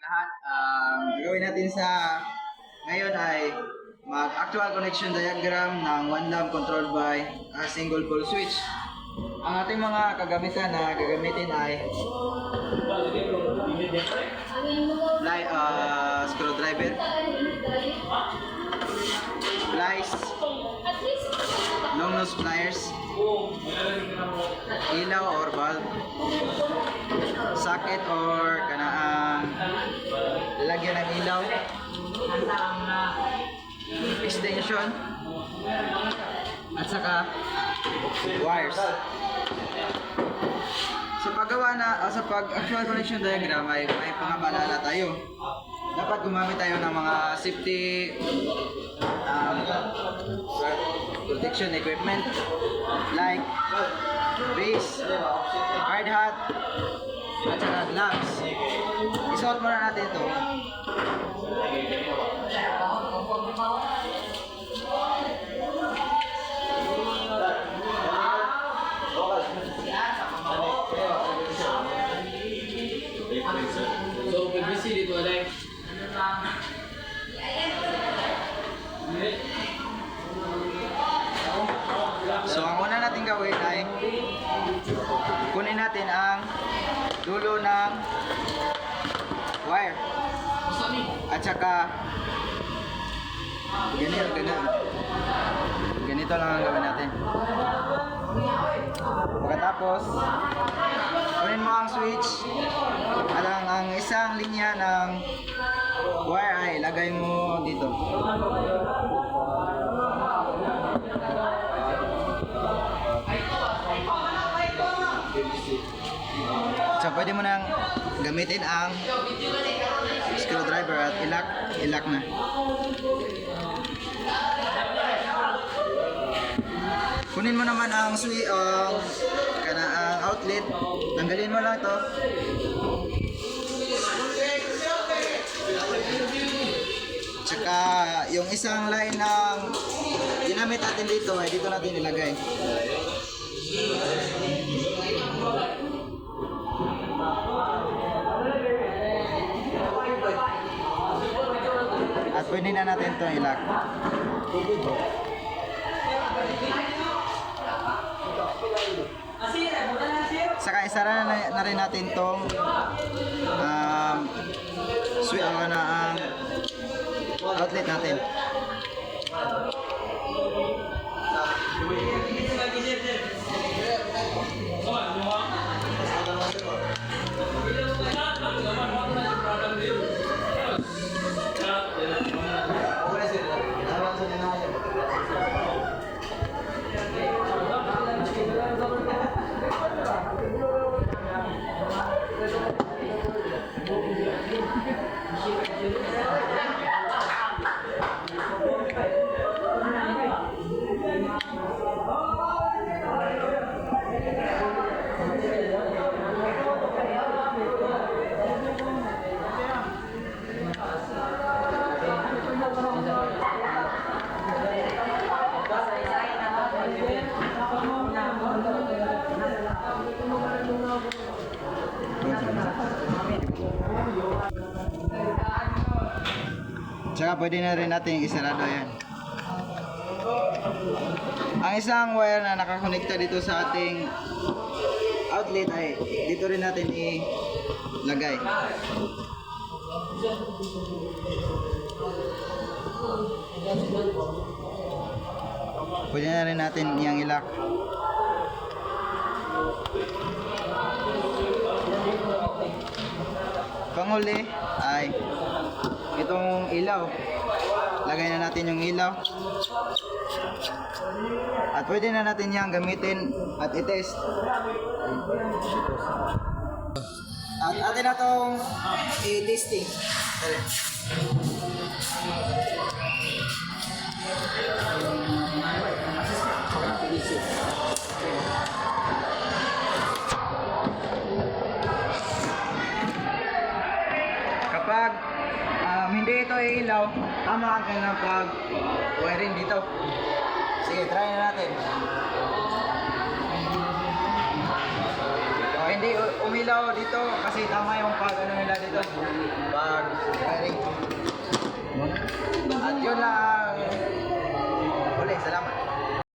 lahat. Gagawin natin sa ngayon ay mag-actual connection diagram ng one lamp controlled by a single pole switch. Ang ating mga kagamitan na gagamitin ay screwdriver, pliers, long nose pliers, ilaw or bulb, socket or kanaang lalagyan ng ilaw, extension, at saka wires. Sa paggawa na sa pag-actual connection diagram ay may pangapaalala tayo. Dapat gumamit tayo ng mga safety protection equipment like base, hard hat, at saka gloves. Isuot muna natin ito. So, PVC dito alay. So, ang una natin gawin ay kunin natin ang dulo ng wire at saka ganito lang ang gawin natin. Pagkatapos kunin mo ang switch at ang isang linya ng wire ay ilagay mo dito. So pwede mo nang gamitin ang screwdriver at ilak na. Kunin mo naman ang switch ang outlet. Tanggalin mo lang to. Tsaka yung isang line ng ginamit natin dito ay dito natin ilagay. At pwede na natin ito ilak. Saka isara na rin natin itong ang outlet natin. Tsaka pwede na rin natin isarado yan. Ang isang wire na nakakonekta dito sa ating outlet ay dito rin natin ilagay. Pwede na rin natin iyang ilak. Panghuli ay itong ilaw. Lagay na natin yung ilaw. At pwede na natin yang gamitin at i-test. At atin na itong i-testing. Kapag hindi ito ilaw, tama ka na pag wiring dito. Sige, try na natin. Okay, hindi umilaw dito kasi tama yung pag ano nila dito. Pag